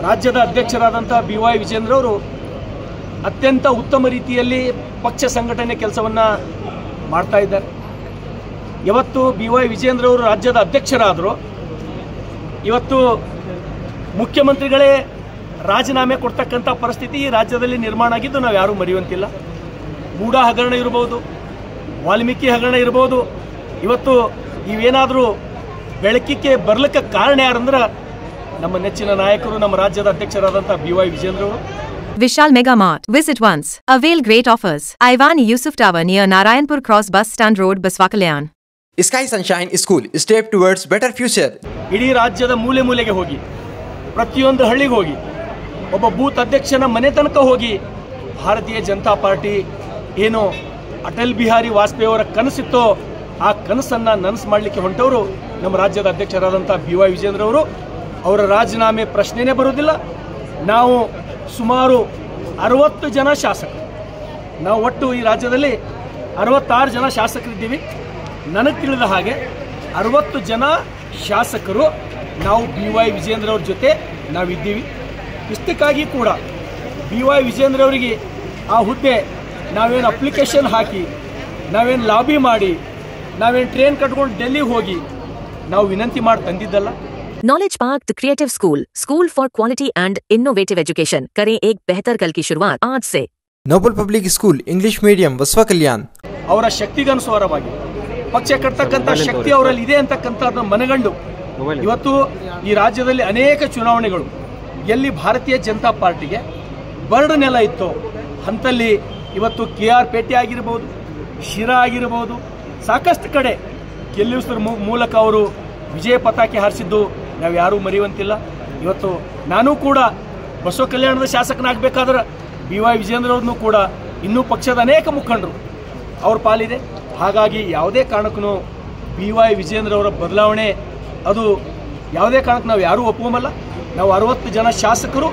ರಾಜ್ಯದ ಅಧ್ಯಕ್ಷರಾದಂಥ BY ವಿಜೇಂದ್ರ ಅವರು ಅತ್ಯಂತ ಉತ್ತಮ ರೀತಿಯಲ್ಲಿ ಪಕ್ಷ ಸಂಘಟನೆ ಕೆಲಸವನ್ನು ಮಾಡ್ತಾ ಇದ್ದಾರೆ. ಇವತ್ತು BY ವಿಜೇಂದ್ರ ಅವರು ರಾಜ್ಯದ ಅಧ್ಯಕ್ಷರಾದರು. ಇವತ್ತು ಮುಖ್ಯಮಂತ್ರಿಗಳೇ ರಾಜೀನಾಮೆ ಕೊಡ್ತಕ್ಕಂಥ ಪರಿಸ್ಥಿತಿ ಈ ರಾಜ್ಯದಲ್ಲಿ ನಿರ್ಮಾಣ ಆಗಿದ್ದು ನಾವು ಯಾರೂ ಮರೆಯುವಂತಿಲ್ಲ. ಮೂಡಾ ಹಗರಣ ಇರಬಹುದು, ವಾಲ್ಮೀಕಿ ಹಗರಣ ಇರಬಹುದು. ಇವತ್ತು ಇವೇನಾದರೂ ಬೆಳಕಿಗೆ ಬರ್ಲಿಕ್ಕೆ ಕಾರಣ ಯಾರಂದ್ರೆ ನಮ್ಮ ನೆಚ್ಚಿನ ನಾಯಕರು, ನಮ್ಮ ರಾಜ್ಯದ ಅಧ್ಯಕ್ಷರಾದಂಥ BY ವಿಜೇಂದ್ರ ಅವರು. Vishal Mega Mart. Visit once. Avail great offers. Ivan Yusuf Tower near Narayanpur Cross Bus Stand Road, Baswakalyan. Sky Sunshine School. Step towards better future. ಇಡೀ ರಾಜ್ಯದ ಮೂಲೆ ಮೂಲೆಗೆ ಹೋಗಿ, ಪ್ರತಿಯೊಂದು ಹಳ್ಳಿಗೆ ಹೋಗಿ, ಒಬ್ಬ ಬೂತ್ ಅಧ್ಯಕ್ಷನ ಮನೆ ತನಕ ಹೋಗಿ ಭಾರತೀಯ ಜನತಾ ಪಾರ್ಟಿ ಏನು ಅಟಲ್ ಬಿಹಾರಿ ವಾಜಪೇಯಿ ಅವರ ಕನಸಿತ್ತೋ ಆ ಕನಸನ್ನು ನನಸು ಮಾಡಲಿಕ್ಕೆ ಹೊಂಟವರು ನಮ್ಮ ರಾಜ್ಯದ ಅಧ್ಯಕ್ಷರಾದಂಥ BY ವಿಜೇಂದ್ರ ಅವರು. ಅವರ ರಾಜೀನಾಮೆ ಪ್ರಶ್ನೆನೇ ಬರುವುದಿಲ್ಲ. ನಾವು ಸುಮಾರು 60 ಜನ ಶಾಸಕರು, ನಾವು ಒಟ್ಟು ಈ ರಾಜ್ಯದಲ್ಲಿ 66 ಜನ ಶಾಸಕರಿದ್ದೀವಿ. ನನಗೆ ತಿಳಿದ ಹಾಗೆ 60 ಜನ ಶಾಸಕರು ನಾವು BY ವಿಜೇಂದ್ರ ಅವ್ರ ಜೊತೆ ನಾವಿದ್ದೀವಿ. ಇಷ್ಟಕ್ಕಾಗಿ ಕೂಡ BY ವಿಜೇಂದ್ರ ಅವರಿಗೆ ಆ ಹುದ್ದೆ ನಾವೇನು ಅಪ್ಲಿಕೇಶನ್ ಹಾಕಿ, ನಾವೇನು ಲಾಬಿ ಮಾಡಿ, ನಾವೇನು ಟ್ರೈನ್ ಕಟ್ಕೊಂಡು ಡೆಲ್ಲಿಗೆ ಹೋಗಿ ನಾವು ವಿನಂತಿ ಮಾಡಿ ತಂದಿದ್ದಲ್ಲ. Knowledge Park, the Creative School for Quality and Innovative Education. करें एक बेहतर कल की शुरुआत आज से. Noble Public School, English Medium, Baswakalyan. ಅವರ ಶಕ್ತಿಗನುಸಾರವಾಗಿ ಪಕ್ಷ ಕಟ್ಟತಕ್ಕಂಥ ಶಕ್ತಿ ಅವರಲ್ಲಿ ಇದೆ ಅಂತಕ್ಕಂಥದ್ದನ್ನ ಮನಗಂಡು ಇವತ್ತು ಈ ರಾಜ್ಯದಲ್ಲಿ ಅನೇಕ ಚುನಾವಣೆಗಳು ಎಲ್ಲಿ ಭಾರತೀಯ ಜನತಾ ಪಾರ್ಟಿಗೆ ಬರ್ಡ್ ನೆಲ ಇತ್ತು ಅಂತಲ್ಲಿ ಇವತ್ತು KR ಪೇಟೆ ಆಗಿರಬಹುದು, ಶಿರಾ ಆಗಿರಬಹುದು, ಸಾಕಷ್ಟು ಕಡೆ ಗೆಲ್ಲಿಸುವ ಮೂಲಕ ಅವರು ವಿಜಯ ಪತಾಕೆ ಹಾರಿಸಿದ್ದು ನಾವು ಯಾರೂ ಮರೆಯುವಂತಿಲ್ಲ. ಇವತ್ತು ನಾನು ಕೂಡ ಬಸವ ಕಲ್ಯಾಣದ ಶಾಸಕನಾಗಬೇಕಾದ್ರೆ BY ವಿಜೇಂದ್ರ ಅವ್ರನ್ನೂ ಕೂಡ ಇನ್ನೂ ಪಕ್ಷದ ಅನೇಕ ಮುಖಂಡರು ಅವ್ರ ಪಾಲಿದೆ. ಹಾಗಾಗಿ ಯಾವುದೇ ಕಾರಣಕ್ಕೂ BY ವಿಜೇಂದ್ರ ಅವರ ಬದಲಾವಣೆ ಅದು ಯಾವುದೇ ಕಾರಣಕ್ಕೆ ನಾವು ಯಾರೂ ಒಪ್ಪುವಲ್ಲ. ನಾವು 60 ಜನ ಶಾಸಕರು,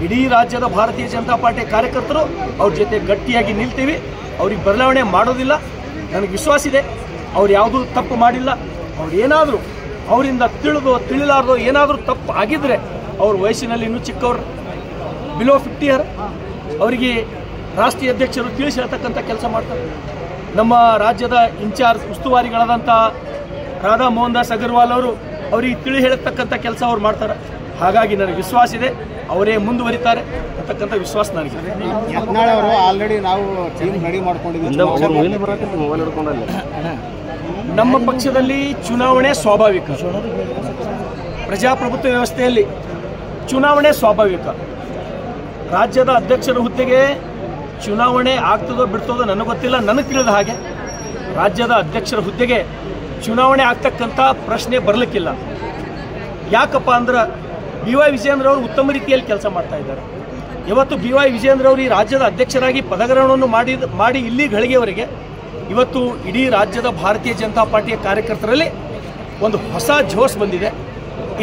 ಇಡೀ ರಾಜ್ಯದ ಭಾರತೀಯ ಜನತಾ ಪಾರ್ಟಿ ಕಾರ್ಯಕರ್ತರು ಅವ್ರ ಜೊತೆ ಗಟ್ಟಿಯಾಗಿ ನಿಲ್ತೀವಿ. ಅವ್ರಿಗೆ ಬದಲಾವಣೆ ಮಾಡೋದಿಲ್ಲ. ನನಗೆ ವಿಶ್ವಾಸ ಇದೆ ಅವ್ರು ಯಾವುದೂ ತಪ್ಪು ಮಾಡಿಲ್ಲ. ಅವ್ರು ಏನಾದರೂ ಅವರಿಂದ ತಿಳಿಲಾರ್ದೋ ಏನಾದರೂ ತಪ್ಪು ಆಗಿದ್ದರೆ ಅವ್ರ ವಯಸ್ಸಿನಲ್ಲಿ ಇನ್ನೂ ಚಿಕ್ಕವರು, ಬಿಲೋ 50 ಇಯರ್, ಅವರಿಗೆ ರಾಷ್ಟ್ರೀಯ ಅಧ್ಯಕ್ಷರು ತಿಳಿಸಿ ಹೇಳ್ತಕ್ಕಂಥ ಕೆಲಸ ಮಾಡ್ತಾರೆ. ನಮ್ಮ ರಾಜ್ಯದ ಇನ್ಚಾರ್ಜ್ ಉಸ್ತುವಾರಿಗಳಾದಂಥ ರಾಧಾ ಮೋಹನ್ ದಾಸ್ ಅಗರ್ವಾಲ್ ಅವರು ಅವರಿಗೆ ತಿಳಿ ಹೇಳತಕ್ಕಂಥ ಕೆಲಸ ಅವ್ರು ಮಾಡ್ತಾರೆ. ಹಾಗಾಗಿ ನನಗೆ ವಿಶ್ವಾಸ ಇದೆ ಅವರೇ ಮುಂದುವರಿತಾರೆ ಅಂತಕ್ಕಂಥ ವಿಶ್ವಾಸ ನನಗಿದೆ. ಯತ್ನಾಳ್ ಅವರು ಆಲ್ರೆಡಿ ನಾವು ಟೀಮ್ ರೆಡಿ ಮಾಡ್ಕೊಂಡಿದ್ದೀವಿ. ನಮ್ಮ ಪಕ್ಷದಲ್ಲಿ ಚುನಾವಣೆ ಸ್ವಾಭಾವಿಕ, ಪ್ರಜಾಪ್ರಭುತ್ವ ವ್ಯವಸ್ಥೆಯಲ್ಲಿ ಚುನಾವಣೆ ಸ್ವಾಭಾವಿಕ. ರಾಜ್ಯದ ಅಧ್ಯಕ್ಷರ ಹುದ್ದೆಗೆ ಚುನಾವಣೆ ಆಗ್ತದೋ ಬಿಡ್ತದೋ ನನಗೆ ಗೊತ್ತಿಲ್ಲ. ನನಗೆ ತಿಳಿದ ಹಾಗೆ ರಾಜ್ಯದ ಅಧ್ಯಕ್ಷರ ಹುದ್ದೆಗೆ ಚುನಾವಣೆ ಆಗ್ತಕ್ಕಂಥ ಪ್ರಶ್ನೆ ಬರಲಿಕ್ಕಿಲ್ಲ. ಯಾಕಪ್ಪ ಅಂದ್ರೆ BY ವಿಜೇಂದ್ರ ಅವರು ಉತ್ತಮ ರೀತಿಯಲ್ಲಿ ಕೆಲಸ ಮಾಡ್ತಾ ಇದ್ದಾರೆ. ಇವತ್ತು BY ವಿಜೇಂದ್ರ ಅವರು ಈ ರಾಜ್ಯದ ಅಧ್ಯಕ್ಷರಾಗಿ ಪದಗ್ರಹಣವನ್ನು ಮಾಡಿ ಇಲ್ಲಿ ಗಳಿಗೆವರೆಗೆ ಇವತ್ತು ಇಡೀ ರಾಜ್ಯದ ಭಾರತೀಯ ಜನತಾ ಪಾರ್ಟಿಯ ಕಾರ್ಯಕರ್ತರಲ್ಲಿ ಒಂದು ಹೊಸ ಜೋಶ್ ಬಂದಿದೆ.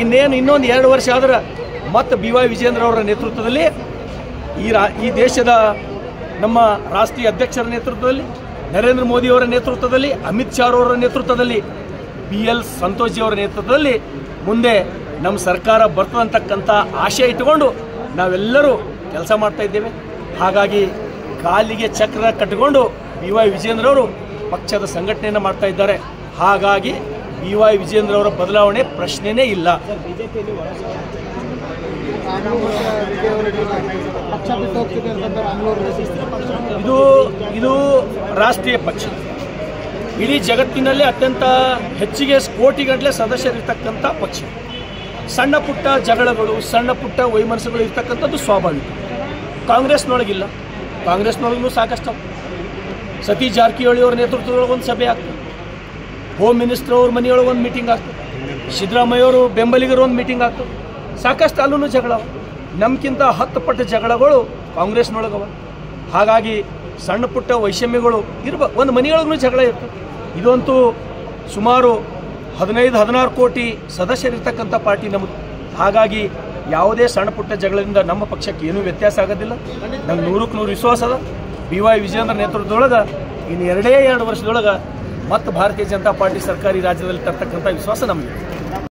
ಇನ್ನೊಂದು 2 ವರ್ಷ ಆದ್ರೆ ಮತ್ತೆ BY ವಿಜೇಂದ್ರ ಅವರ ನೇತೃತ್ವದಲ್ಲಿ ಈ ದೇಶದ ನಮ್ಮ ರಾಷ್ಟ್ರೀಯ ಅಧ್ಯಕ್ಷರ ನೇತೃತ್ವದಲ್ಲಿ, ನರೇಂದ್ರ ಮೋದಿ ಅವರ ನೇತೃತ್ವದಲ್ಲಿ, ಅಮಿತ್ ಶಾ ಅವರ ನೇತೃತ್ವದಲ್ಲಿ, BL ಸಂತೋಷ್ ಜಿ ಅವರ ನೇತೃತ್ವದಲ್ಲಿ ಮುಂದೆ ನಮ್ಮ ಸರ್ಕಾರ ಬರ್ತದಂತಕ್ಕಂಥ ಆಶಯ ಇಟ್ಟುಕೊಂಡು ನಾವೆಲ್ಲರೂ ಕೆಲಸ ಮಾಡ್ತಾ ಇದ್ದೇವೆ. ಹಾಗಾಗಿ ಕಾಲಿಗೆ ಚಕ್ರ ಕಟ್ಟಿಕೊಂಡು BY ವಿಜೇಂದ್ರ ಅವರು ಪಕ್ಷದ ಸಂಘಟನೆಯನ್ನು ಮಾಡ್ತಾ ಇದ್ದಾರೆ. ಹಾಗಾಗಿ BY ವಿಜೇಂದ್ರ ಅವರ ಬದಲಾವಣೆ ಪ್ರಶ್ನೆನೇ ಇಲ್ಲ. ಇದು ರಾಷ್ಟ್ರೀಯ ಪಕ್ಷ, ಇಡೀ ಜಗತ್ತಿನಲ್ಲೇ ಅತ್ಯಂತ ಹೆಚ್ಚಿಗೆ ಕೋಟಿಗಟ್ಟಲೆ ಸದಸ್ಯರಿರ್ತಕ್ಕಂಥ ಪಕ್ಷ. ಸಣ್ಣ ಪುಟ್ಟ ಜಗಳಗಳು, ಸಣ್ಣ ಪುಟ್ಟ ವೈಮನಸ್ಸುಗಳು ಇರ್ತಕ್ಕಂಥದ್ದು ಸ್ವಾಭಾವಿಕ. ಕಾಂಗ್ರೆಸ್ನೊಳಗಿಲ್ಲ. ಕಾಂಗ್ರೆಸ್ನೊಳಗೂ ಸಾಕಷ್ಟು ಸತೀಶ್ ಜಾರಕಿಹೊಳಿ ಅವರ ನೇತೃತ್ವದೊಳಗೆ ಒಂದು ಸಭೆ ಆಗ್ತದೆ, ಹೋಮ್ ಮಿನಿಸ್ಟರ್ ಅವ್ರ ಮನೆಯೊಳಗೆ ಒಂದು ಮೀಟಿಂಗ್ ಆಗ್ತದೆ, ಸಿದ್ದರಾಮಯ್ಯ ಅವರು ಬೆಂಬಲಿಗರು ಒಂದು ಮೀಟಿಂಗ್ ಆಗ್ತದೆ. ಸಾಕಷ್ಟು ಅಲ್ಲೂ ಜಗಳ, ನಮ್ಗಿಂತ 10 ಪಟ್ಟು ಜಗಳಗಳು ಕಾಂಗ್ರೆಸ್ನೊಳಗವ. ಹಾಗಾಗಿ ಸಣ್ಣ ಪುಟ್ಟ ವೈಷಮ್ಯಗಳು ಒಂದು ಮನೆಯೊಳಗೂ ಜಗಳ ಇರ್ತದೆ. ಇದಂತೂ ಸುಮಾರು 15-16 ಕೋಟಿ ಸದಸ್ಯರಿರ್ತಕ್ಕಂಥ ಪಾರ್ಟಿ ನಮ್ಮದು. ಹಾಗಾಗಿ ಯಾವುದೇ ಸಣ್ಣ ಪುಟ್ಟ ಜಗಳದಿಂದ ನಮ್ಮ ಪಕ್ಷಕ್ಕೆ ಏನೂ ವ್ಯತ್ಯಾಸ ಆಗೋದಿಲ್ಲ. ನಮ್ಗೆ 100ಕ್ಕೆ 100 ವಿಶ್ವಾಸ ಅದ. BY ವಿಜೇಂದ್ರ ನೇತೃತ್ವದೊಳಗೆ ಇನ್ನು 2 ವರ್ಷದೊಳಗೆ ಮತ್ತು ಭಾರತೀಯ ಜನತಾ ಪಾರ್ಟಿ ಸರ್ಕಾರಿ ರಾಜ್ಯದಲ್ಲಿ ತರ್ತಕ್ಕಂಥ ವಿಶ್ವಾಸ ನಮಗೆ.